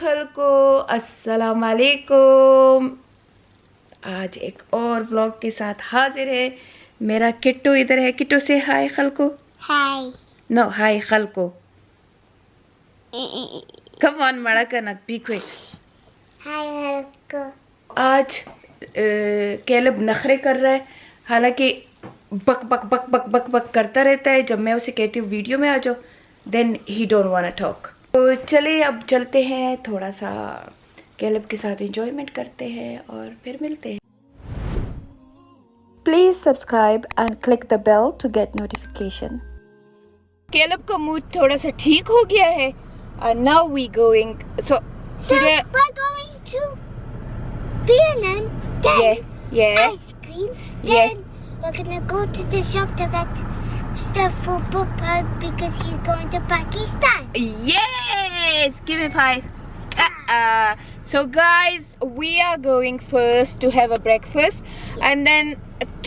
खलको, अस्सलाम वालेकुम। आज एक और व्लॉग के साथ हाजिर है। मेरा किट्टू इधर है। किट्टू से हाय खलको। हाय। No hi खलको। कम ऑन मड़ा करना बी क्विक। हाय खलको। आज कैलब नखरे कर रहा है, हालांकि बक बक बक बक बक बक करता रहता है। जब मैं उसे कहती हूँ वीडियो में आ जाओ, then he don't want to talk. तो चलिए अब चलते हैं, थोड़ा सा कैलब के साथ एंजॉयमेंट करते हैं और फिर मिलते हैं। Please subscribe and click the bell to get notification. Caleb का मूड थोड़ा सा ठीक हो गया है। Now we going, so We're going to B&M, then ice cream, then we're gonna go to the shop to get stuff for Papa because he's going to Pakistan. Yes, give me 5. So guys, we are going first to have a breakfast, and then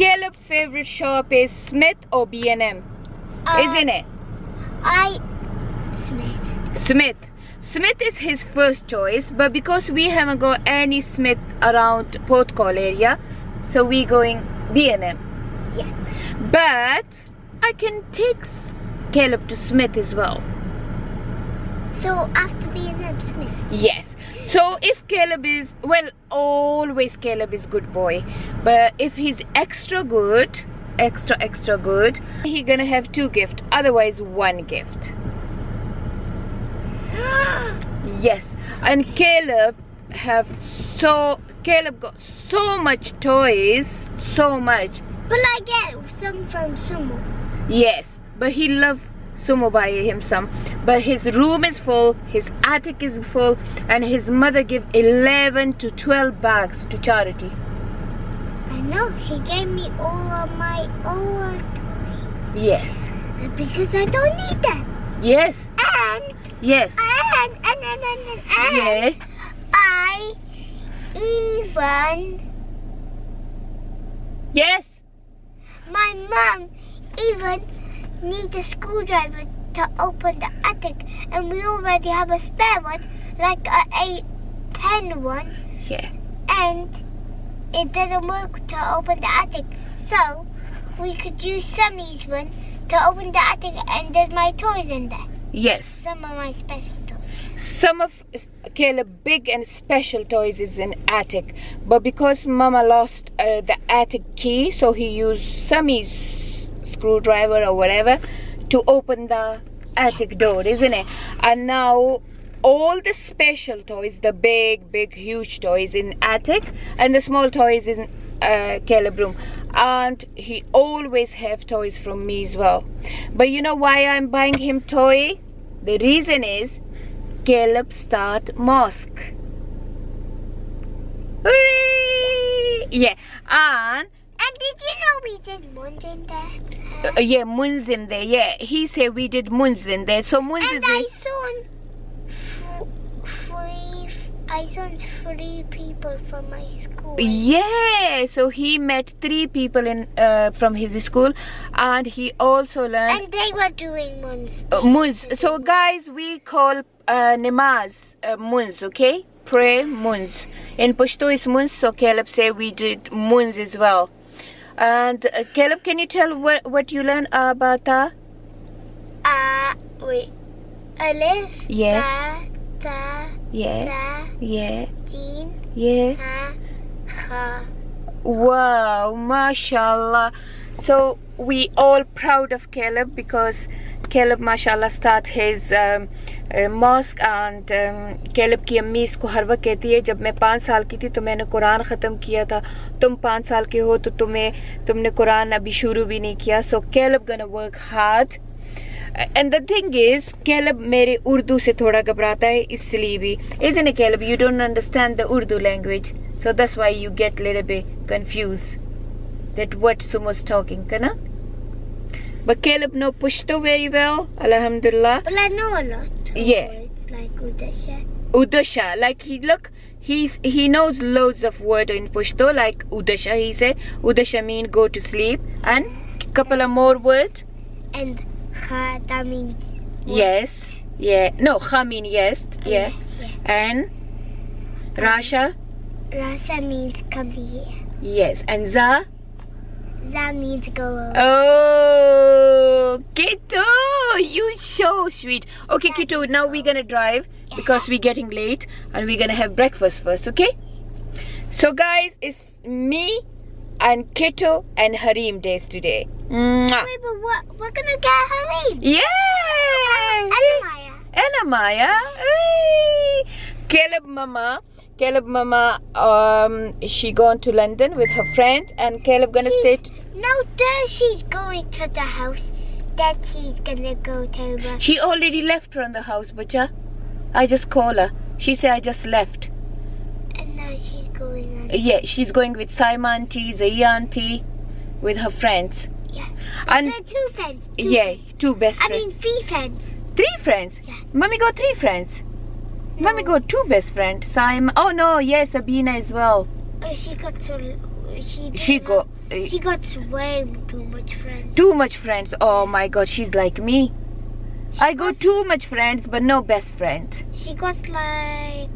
Caleb's favorite shop is Smith or B&M, isn't it? Smith. Smith is his first choice, but because we haven't got any Smith around Port Call area, so we going B&M. Yeah. But I can take Caleb to Smith as well. So after B&M, Smith. Yes. So if Caleb is, well, always Caleb is good boy, but if he's extra good, extra good, he gonna have 2 gifts, otherwise 1 gift. Yes. And Caleb got so much toys, so much. But I get some from Sumo. Yes, but he loves Sumo buy him some, but his room is full, his attic is full, and his mother give 11 to 12 bags to charity. I know, she gave me all of my old toys. Yes. Because I don't need them. Yes. And Yes. and Yes. I even Yes. my mom even need a screwdriver to open the attic, and we already have a spare one, like a 8-pen one, Yeah. and it doesn't work to open the attic. So we could use Sammy's one to open the attic, and there's my toys in there. Yes. Some of my special toys. Some of Caleb's big and special toys is in attic, but because Mama lost the attic key, so he used Sammy's screwdriver or whatever to open the attic door, isn't it? And now all the special toys, the big huge toys in attic, and the small toys in Caleb room, and he always have toys from me as well. But you know why I'm buying him toy? The reason is Caleb start mosque. Hooray! Yeah, And did you know we did Muns in there? yeah, Muns in there. Yeah, he said we did Muns in there. So Muns And is I saw 3 people from my school. yeah. So he met 3 people in from his school, and he also learned And they were doing Muns. Muns. So guys, we call namaz Muns, okay? Pray Muns. In Pashto is Muns, so Caleb said we did Muns as well. And Caleb, can you tell what you learned about that? Wait. Alif. Yeah. Ta. Yeah. Ta. Yeah. Deen. Yeah. Ha. Kha. Wow, mashallah. So we all proud of Caleb because Caleb mashallah start his mosque, and Caleb की अम्मी इसको हर वक्त कहती है, जब मैं 5 साल की थी तो मैंने कुरान ख़त्म किया था, तुम 5 साल के हो तो तुमने कुरान अभी शुरू भी नहीं किया. So Caleb gonna work hard. And the thing is, Caleb मेरे उर्दू से थोड़ा घबराता है, इसलिए भी, isn't it Caleb? You don't understand the Urdu language, so that's why you get a little bit confused that what Sumo's talking, kana? But Caleb know Pashto very well, alhamdulillah. Well, I know a lot. Yeah. It's like Udasha. Udasha, like he knows loads of words in Pashto, like Udasha. He said Udasha mean go to sleep, and couple of more words. And Kha, that means Yes. Yeah. No, kha mean yes. Yeah. And Rasha? Rasha means come here. Yes. And Za? That means go over. Oh, Kito, you so sweet. Okay, Kito, now we're gonna drive because we're getting late and we're gonna have breakfast first, okay? So guys, it's me and Kito and Harim days today. Mwah. Wait, but what? We're gonna get Harim. Yay! And Maya. And Amaya. Hey! Caleb Mama, she gone to London with her friend, and Caleb gonna stay. No, then she's going to the house. Then she's gonna go to. She already left from the house, Bacha. I just call her. She said I just left. And now she's going on. Yeah, she's going with Saima auntie, Zaya auntie, with her friends. Yeah. And There are two friends. two best I friends. mean, 3 friends. 3 friends. Yeah. Mommy got 3 friends. Mommy got 2 best friends. Saima. Oh no, yes, Sabina as well. She got so. She got She got way too much friends. too much friends. Oh my God, she's like me. I got too much friends, but no best friend. She got like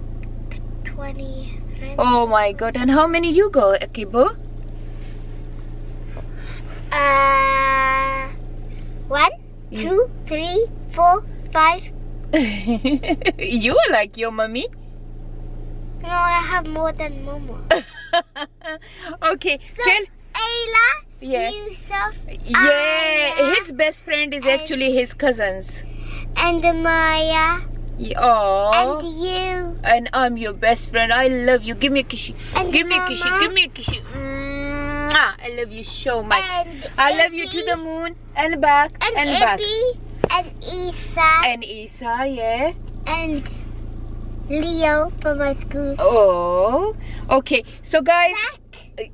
20 friends. Oh my God, and how many you got, Akibo? 1, 2, 3, 4, 5. You are like your mommy. No, I have more than Momo. Okay, So, Kel. Ayla, Yeah. Yusuf, Yeah, Aya, his best friend is actually his cousins. and Maya, Oh, and you, and I'm your best friend. I love you. Give me a kissy. and Give me a kissy. Mama, Give me a kissy. Mwah. I love you so much. and I love you to Ibi, the moon and back and back. Ibi, and Isa, And Isa, yeah. and Leo from my school. Oh, okay. So guys, Zach,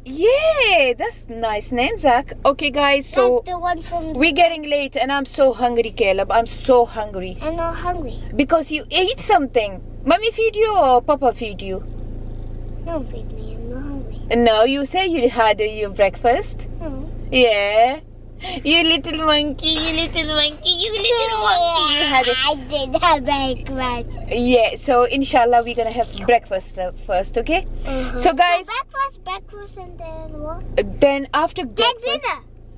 yeah, that's nice name, Zach. Okay, guys. So that's the one from. we're getting late, and I'm so hungry, Caleb. I'm so hungry I'm not hungry. because you ate something. Mommy feed you or Papa feed you? Don't feed me. I'm not hungry. No, you say you had your breakfast. No. Yeah. You little monkey, you little monkey, you little monkey. You had it. I did have breakfast. Yeah, so inshallah we're gonna have breakfast first, okay? So guys, breakfast, and then what? then after Then breakfast,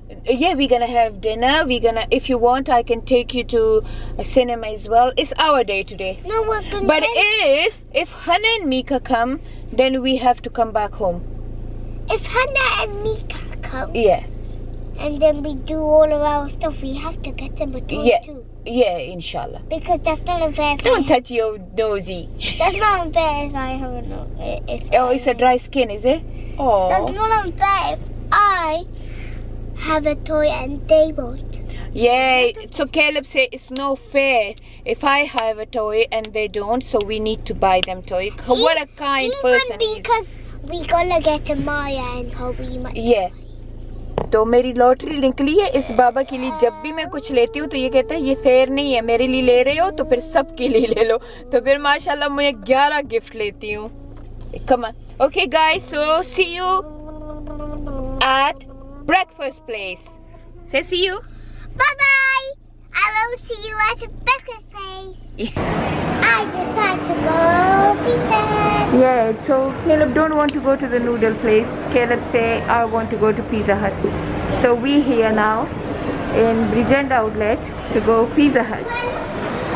dinner. yeah, we're gonna have dinner. We're gonna, if you want, I can take you to a cinema as well. It's our day today. No, we're gonna. But if Hannah and Mika come, then we have to come back home. if Hannah and Mika come, Yeah, and then we do all of our stuff, we have to get them a toy Yeah. too. yeah, inshallah. Because that's not unfair. If Don't touch your nosy. That's not unfair if I have a no. If Oh, it's a dry skin, is it? That's Oh, not unfair if I have a toy and they won't. yeah. So Caleb say it's no fair if I have a toy and they don't. So we need to buy them toy. What a kind person he is. because we gonna get a Maya and Hobby. Yeah. तो मेरी lottery निकली है इस बाबा के लिए. जब भी मैं कुछ लेती हूँ तो ये कहता है ये फेयर नहीं है, मेरे लिए ले रहे हो तो फिर सबके लिए ले लो. तो फिर माशाल्लाह मैं 11 गिफ्ट लेती हूँ. Come on. Okay guys, so see you at breakfast place. Say see you. Bye bye. I will see you at the breakfast place. I decided to go pizza. Yeah, so Caleb don't want to go to the noodle place. Caleb say I want to go to Pizza Hut. So we here now in Bridgend Outlet to go Pizza Hut.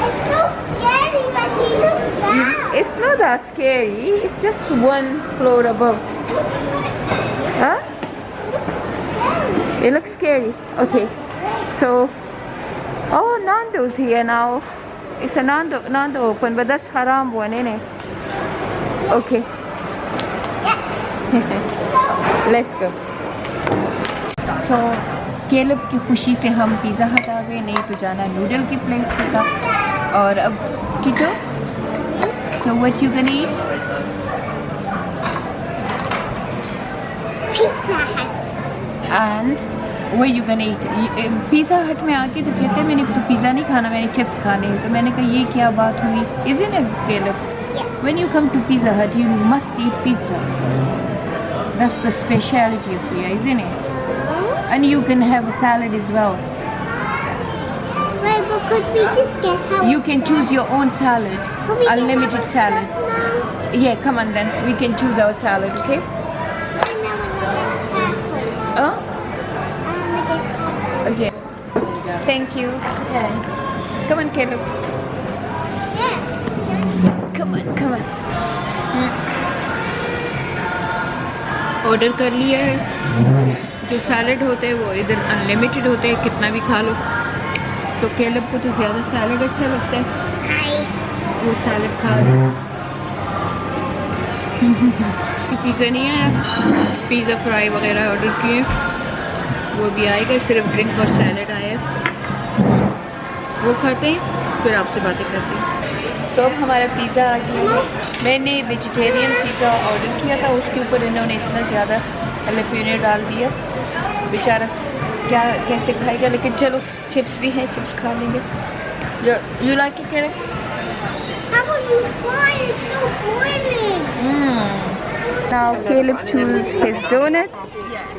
It's so scary when he looks down. It's not that scary. It's just one floor above. Huh? It looks scary. Okay. So, oh, Nando's here now. It's a Nando open, but that's haram one, isn't it? Okay. Let's go. So, Caleb की खुशी से हम pizza हट आ गए, नहीं तो जाना noodle की प्लेस पे था. और अब किटो, so what you gonna eat? Pizza Hut. And what you gonna eat? Pizza हट में आके तो कहते हैं मैंने तो पिज़्ज़ा नहीं खाना, मैंने चिप्स खाने हैं. तो मैंने कहा ये क्या बात हुई? Isn't it, Caleb? Yeah. When you come to Pizza Hut, you must eat pizza. That's the speciality of here, isn't it? And you can have a salad as well. Wait, but Could we just get our... You can choose your own salad, Could we get unlimited our salad. now? Yeah, come on then. We can choose our salad, okay? I know another taco. Oh? I want to get taco. Okay. Thank you. Come on, Caleb. Yes. Come on, come on. Order कर लिया है. जो salad होते हैं वो इधर unlimited होते हैं, कितना भी खा लो. तो कैलब को तो ज़्यादा सैलड अच्छा लगता है, वो सैलड खा रहे. पिज़्ज़ा नहीं आया, पिज़्ज़ा फ्राई वगैरह ऑर्डर किए, वो भी आएगा. सिर्फ ड्रिंक और सैलड आया, वो खाते हैं फिर आपसे बातें करते हैं. तो अब हमारा पिज़्ज़ा आ गया है. मैंने वेजिटेरियन पिज़्ज़ा ऑर्डर किया था, उसके ऊपर इन्होंने इतना ज़्यादा जलेपिनो डाल दिया. बेचारा क्या कैसे खाएगा, लेकिन चलो चिप्स भी हैं, चिप्स खा लेंगे. You like it? How will you fry? It's so boiling. Now Caleb choose his donut.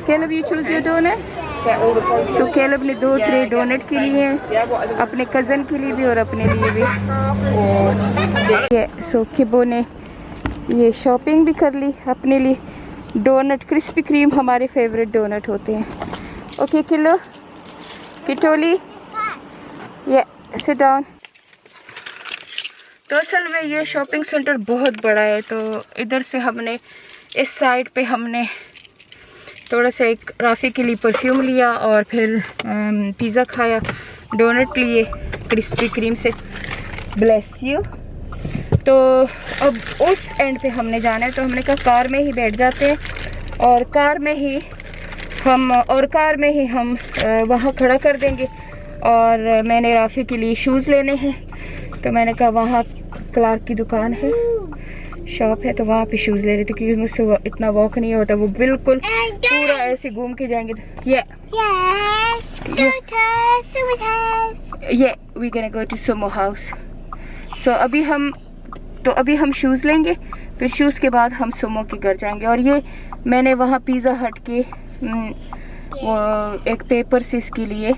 Caleb, you choose your donut. तो कैलब ने 2 ट्रे डोनट के लिए, अपने कज़न के लिए भी और अपने लिए भी. और सो किबो ने ये शॉपिंग भी कर ली अपने लिए. डोनट क्रिस्पी क्रीम हमारे फेवरेट डोनट होते हैं. ओके किलो किटोली, ये सिट डाउन. तो असल में ये शॉपिंग सेंटर बहुत बड़ा है, तो इधर से हमने इस साइड पे हमने थोड़ा सा एक राफ़ी के लिए परफ्यूम लिया और फिर पिज़्ज़ा खाया, डोनट लिए क्रिस्पी क्रीम से. Bless you. तो अब उस एंड पे हमने जाना है, तो हमने कहा कार में ही बैठ जाते हैं और कार में ही हम वहाँ खड़ा कर देंगे. और मैंने राफ़ी के लिए शूज़ लेने हैं, तो मैंने कहा वहाँ क्लार्क की दुकान है, शॉप है, तो वहाँ पे शूज़ ले रहे थे क्योंकि मुझसे इतना वॉक नहीं होता. वो बिल्कुल पूरा ऐसे घूम के जाएंगे. ये we can go to sumo house. So अभी हम शूज़ लेंगे, फिर शूज़ के बाद हम सुमो के घर जाएंगे. और ये मैंने वहाँ पिज़्ज़ा हट के वो एक पेपर से इसके लिए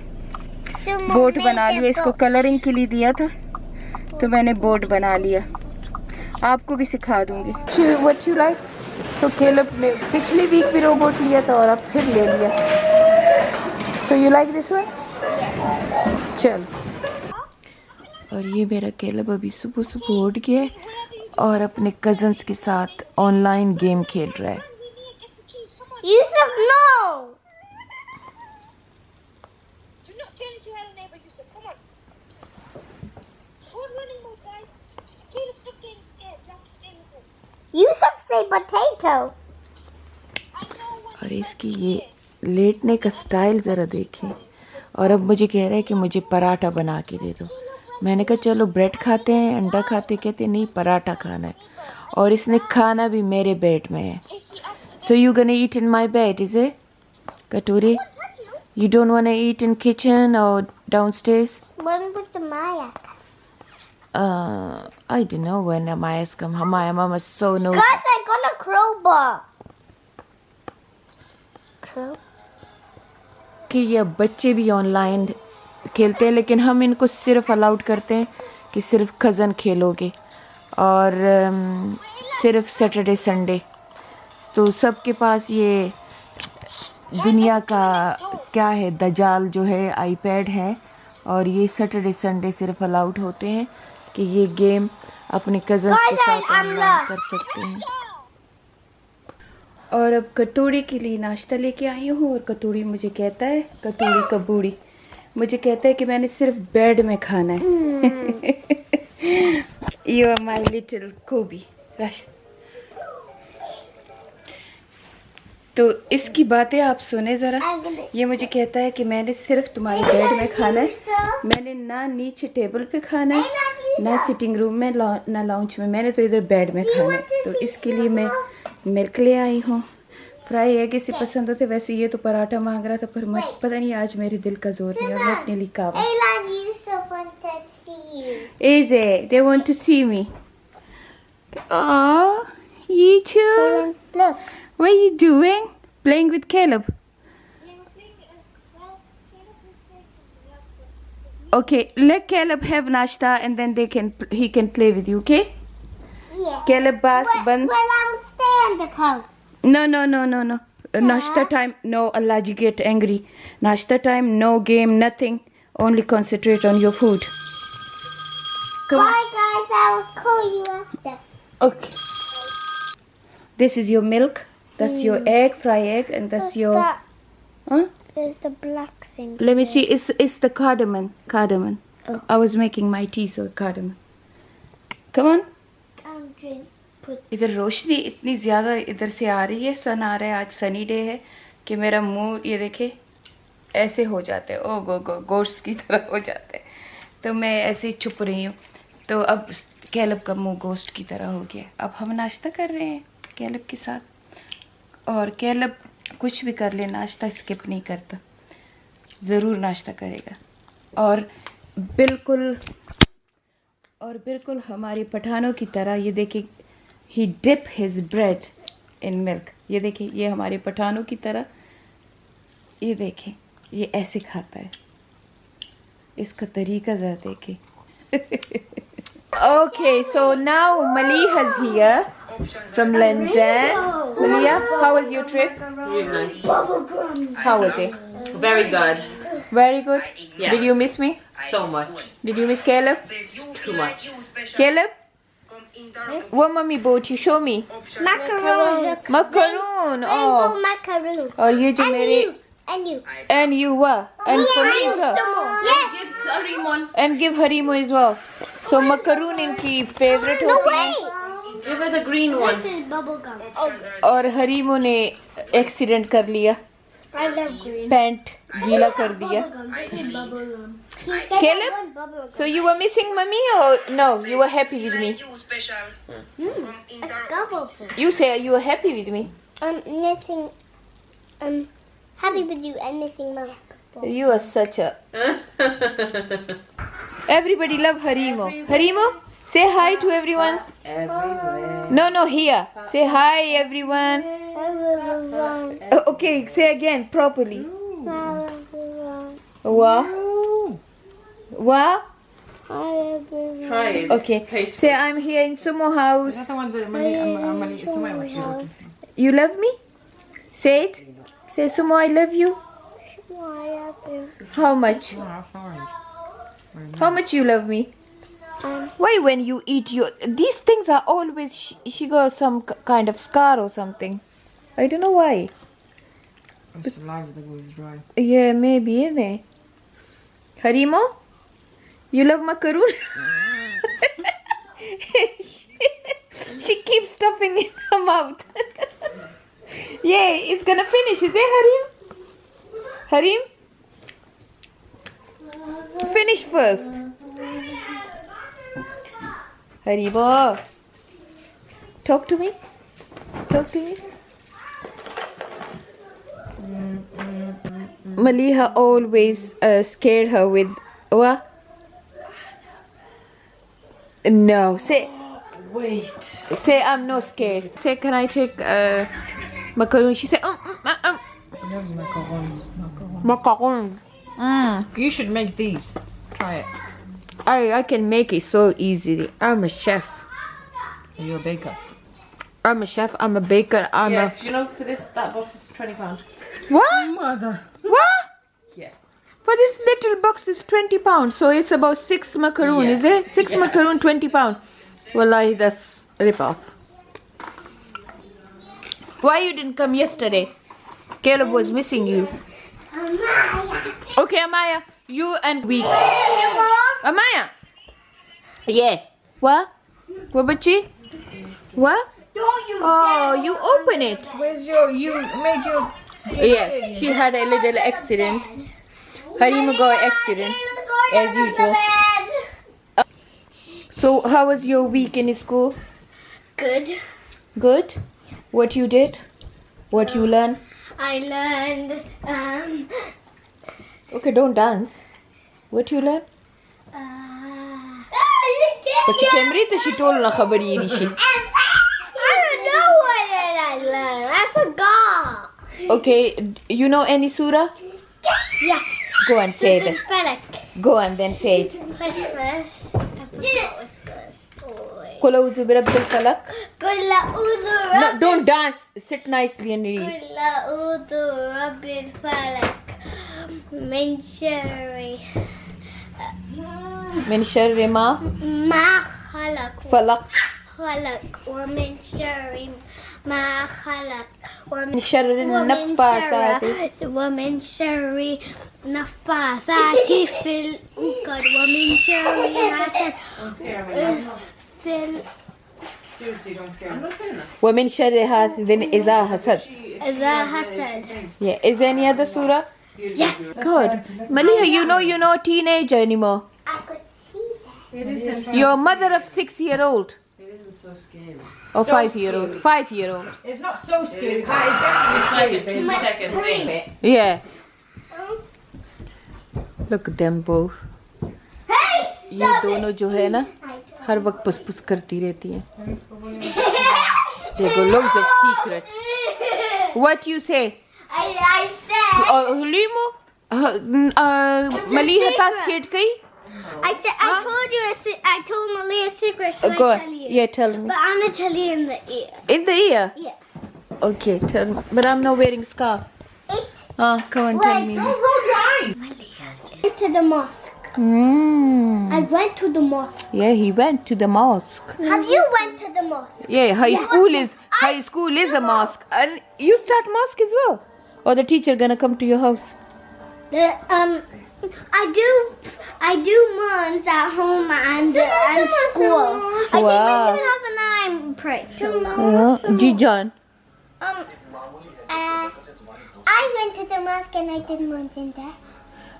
बोर्ड बना लिया. इसको कलरिंग के लिए दिया था, तो मैंने बोर्ड बना लिया. आपको भी सिखा दूंगी. What you like. तो कैलब ने पिछली वीक भी रोबोट लिया था और अब फिर ले लिया. So you like this one. चल. और ये मेरा कैलब अभी सुबह सुबह उठ गया है और अपने कजन्स के साथ ऑनलाइन गेम खेल रहा है. Yusuf, no! Do not turn into hell, neighbor Yusuf. Come on. Hold running mode, guys. Caleb, stop getting scared. You have to stay with him. Yusuf say potato. I know what और इसकी ये लेटने का style ज़रा देखें. और अब मुझे कह रहा है कि मुझे पराठा बना के दे दो. मैंने कहा चलो ब्रेड खाते हैं, अंडा खाते. कहते नहीं पराठा खाना है, और इसने खाना भी मेरे बेड में है. So you gonna eat in my bed, is it? Katuri? You don't wanna eat in kitchen or downstairs? When would the Maya come? I don't know when Amaya's come. My mama's so no. Guys, I got a crowbar. कि ये बच्चे भी online खेलते हैं, लेकिन हम इनको सिर्फ अलाउड करते हैं कि सिर्फ कज़न खेलोगे, और सिर्फ सैटरडे संडे. तो सबके पास ये दुनिया का क्या है दजाल जो है आईपैड है, और ये सैटरडे संडे सिर्फ अलाउड होते हैं कि ये गेम अपने कज़न्स के साथ ऑनलाइन कर सकते हैं. और अब कटोरी के लिए नाश्ता लेके आई हूँ, और कटोरी मुझे कहता है, कटोरी का बूढ़ी मुझे कहता है कि मैंने सिर्फ बेड में खाना है. यू आर माई लिटिल कोबी. तो इसकी बातें आप सुने ज़रा. ये मुझे कहता है कि मैंने सिर्फ तुम्हारे बेड में खाना है, मैंने ना नीचे टेबल पे खाना है, ना सिटिंग रूम में, ना लाउंज में, मैंने तो इधर बेड में खाना है. तो इसके लिए मैं मिल्क ले आई हूँ. फ्राई एग इसे पसंद होते. वैसे ये तो पराठा मांग रहा था, पर पता नहीं आज मेरे दिल का जोर नहीं है. मैं अपने लिए कावा. Is it? They want to see me. Oh, you too. Look. What are you doing? Playing with Caleb? Yeah, we're playing, well, Caleb was playing something else, but with me, Okay, let Caleb have nashta and then he can play with you, okay? Yeah. Caleb bas ban. Well, I'll stay on the couch. No. Nashta time. No, Allah ji get angry. Nashta time, no game, nothing. Only concentrate on your food. Bye, guys. I will call you after. Okay. This is your milk. That's your egg, fry egg, and that's your. That? Huh? There's the black thing. Let me see. It's the cardamom. Cardamom. Oh. I was making my tea, so cardamom. Come on. I'll drink. Put. इधर रोशनी इतनी ज़्यादा इधर से आ रही है, सन आ रहा है, आज सनी डे है कि मेरा मुंह ये देखे ऐसे हो जाते हैं, ओ गोश्त की तरह हो जाते हैं, तो मैं ऐसे ही छुप रही हूँ. तो अब कैलब का मुंह गोश्त की तरह हो गया. अब हम नाश्ता कर रहे हैं कैलब के साथ, और कैलब कुछ भी कर ले नाश्ता स्किप नहीं करता, ज़रूर नाश्ता करेगा. और बिल्कुल हमारे पठानों की तरह ये देखिए, he dip his bread in milk. ये देखिए, ये हमारे पठानों की तरह, ये देखें, ये ऐसे खाता है. इसका तरीका ज़रा देखें. Okay, so now Maliha's here from London. Maliha, how was your trip? Really nice. How was it? Very good. Very good. Yes. Did you miss me? So much. Did you miss Caleb? Too much. Caleb? What mommy bought you? Show me. Macaroon. Macaroon. Oh. Macaroon. और ये जो मेरे And you. and you were and for me as well. Yeah. And give Harimo as well. So macaroon इनकी favorite No होती way. है, Give her the green one. This is bubble gum. और हरीमो ने accident कर लिया, I love green. Pant गीला कर दिया. This is bubble gum. Caleb, so you were missing mommy or no? You were happy with me. You say you were happy with me. I'm missing. I'm happy with you and missing my. You are such a. Everybody love Harimo. Harimo, say hi to everyone. Everywhere. No, here. Say hi everyone. Everyone. Okay, say again properly. Everyone. Wow. Wow. Everyone. Try it. Okay. Pastry. Say I'm here in Sumo house. You love me? Say it. Say Sumo, I love you. How much? How much you love me? Why when you eat these things are always she got some kind of scar or something. I don't know why. It's saliva that goes dry. Yeah, maybe, isn't it? Harimo, you love macaroon? She keeps stuffing in her mouth. Yeah, it's gonna finish, is it, Harim? Harim? Finish first. Haribo. Talk to me. Talk to me. Maliha always scared her with what? No, say. Wait. Say I'm not scared. Say, can I take macaroon? She said, She loves macarons. macaroon. You should make these. Try it. I can make it so easily. I'm a chef. Are you a baker? I'm a chef. I'm a baker. I'm Yeah, 'cause you know for that box is £20. What? Mother. What? Yeah. For this little box is £20. So it's about 6 macaroon, Yeah. is it? 6 Yeah. macaroon, £20. Wallahi, that's rip off. Why you didn't come yesterday? Caleb was missing you. Okay, Amaya, you and we. Amaya. Yeah. What? What, Bachi? What? Oh, you open it. Where's you made your Yeah, she had a little accident. Harima got accident as usual. So how was your week in school? Good. Good. What you did? What you learned? I learned. Okay, don't dance. What you learned? But she came read she told na khabari ni shi. I don't know what I learned. I forgot. Okay, you know any surah? Yeah. Go and say them. Falak. Go and then say it. Christmas. I forgot what's first. Qul a'udhu bi rabbil falaq. Qul a'udhu No, don't dance. Sit nicely and read. Qul a'udhu rabbil falaq. Min sharri Min sharri ma ma khalaq. falaq. خلق ومن شر ما خلق Min sharri naffasat. ومن شر نفاثات في العقد ومن شر حسد في Seriously, don't scare me. Wa min sharri hasidin iza hasad. إذا حسد. Yeah. Is there any other surah? Yeah. Good. Maliha, you're no teenager anymore. I could see that. It isn't. You're a mother of 6-year-old It isn't so scary. or So 5-year-old. 5-year-old. It's not so scary. It's like a 2-second thing. Yeah. Look at them both. Hey! ये दोनों जो है ना हर वक्त पुस करती रहती हैं. They got loads of secret. What you say? I said. Hulimu? Maliha ta scared kai? I told you. I told Malia a secret. So Go I on. tell you. Yeah, tell me. But I'm gonna tell you in the ear. In the ear? Yeah. Okay, tell me. But I'm not wearing scarf. Come on, tell me. Don't roll your eyes. Went to the mosque. Mm. I went to the mosque. Yeah, he went to the mosque. Have you went to the mosque? Yeah, high school is a mosque. And you start mosque as well? Or the teacher gonna come to your house? I do months at home and school. I Wow. take my shirt off and I pray. Jijan. I went to the mosque and I did months in there.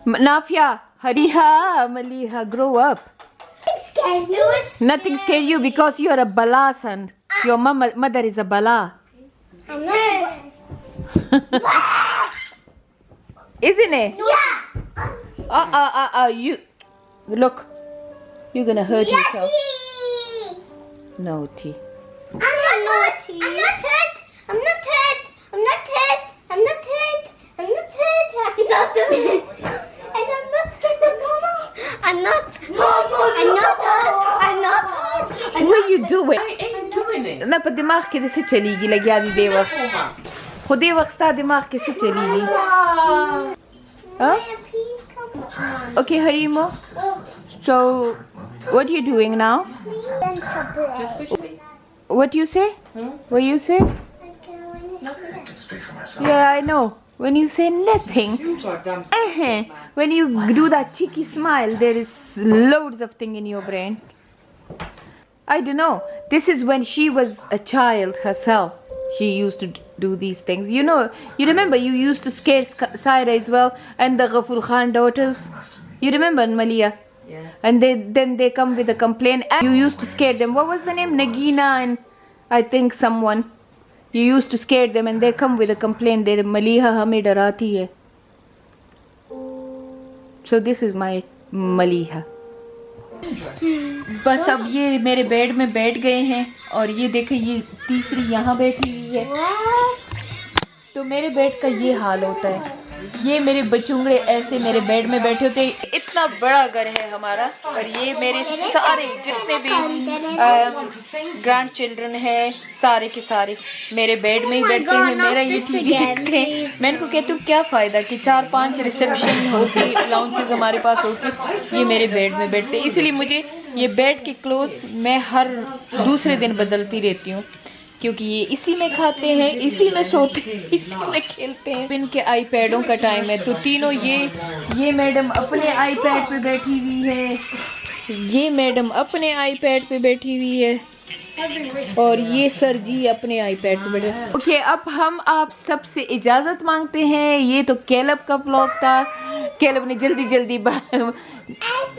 Nafia, Hariha, Maliha, grow up. Scared me. Nothing scared you because you are a bala, son. Your mother is a bala. I'm not. Isn't it? Yeah. You look. You're gonna hurt yourself. Yucky. Naughty. I'm not naughty. I'm not hurt. I'm not hurt. I'm not hurt. I'm not hurt. I'm not hurt. I'm not hurt. And I'm not scared of Mama. I'm not hurt. I'm not hurt. I'm not hurt. What are you doing? I ain't doing it. ना पर दिमाग कैसे चलेगी लगी आदि दे वक्त खुदे वक्त सा दिमाग कैसे चलेगी हाँ Okay Harimo, so what are you doing now? Just squishy. What you say? What you say? Yeah, I know. When you say nothing, Goddamn. when you do that cheeky smile, there is loads of thing in your brain. I don't know. This is when she was a child herself. She used to do these things. You know, you remember you used to scare Saira as well and the Ghafur Khan daughters. You remember Malia? Yes. And then they come with a complaint. And you used to scare them. What was the name? Nagina and I think someone. You used to scare them and they come with a complaint. They Maliha hame darati hai. So this is my Maliha. बस अब ये मेरे bed में बैठ गए हैं और ये देखें ये तीसरी यहाँ बैठी हुई है तो मेरे बेड का ये हाल होता है ये मेरे बचुंगड़े ऐसे मेरे बेड में बैठे होते हैं इतना बड़ा घर है हमारा और ये मेरे सारे जितने भी ग्रैंड चिल्ड्रन है सारे के सारे मेरे बेड में ही बैठते हैं मेरा ये टीवी देखते हैं मैं इनको कहती हूँ क्या फ़ायदा कि 4-5 रिसेप्शन होती लाउंजेस हमारे पास होती ये मेरे बेड में बैठते हैं इसलिए मुझे ये बेड के क्लोथ मैं हर दूसरे दिन बदलती रहती हूँ क्योंकि ये इसी में खाते हैं इसी में सोते हैं इसी में खेलते हैं इनके आईपैडों का टाइम है तो तीनों ये मैडम अपने आईपैड पे बैठी हुई है ये मैडम अपने आईपैड पे बैठी हुई है और ये सर जी अपने आईपैड पे बैठे ओके अब हम आप सबसे इजाज़त मांगते हैं ये तो कैलब का व्लॉग था कैलब ने जल्दी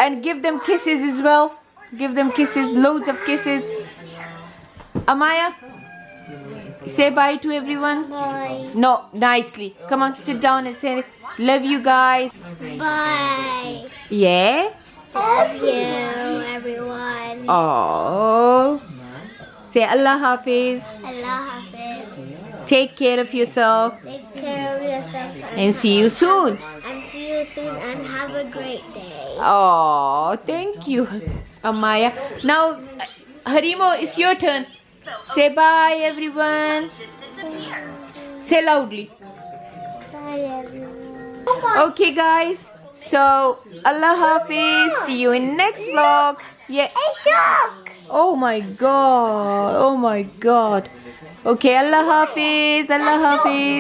and give them kisses as well give them kisses loads of kisses Amaya say bye to everyone. Bye. No, nicely. Come on, sit down and say love you guys. Bye. Yeah. Love you, everyone. Oh. Say Allah Hafiz. Allah Hafiz. Take care of yourself Take care of yourself and see you soon. and see you soon and have a great day. Oh, thank you, Amaya. Now, Harimo, it's your turn. Say bye, everyone. Say loudly. Bye, everyone. Okay, guys. So, Allah Hafiz. See you in next vlog. Yeah. A shark! Oh my God. Oh my God. Okay, Allah Hafiz. Allah Hafiz.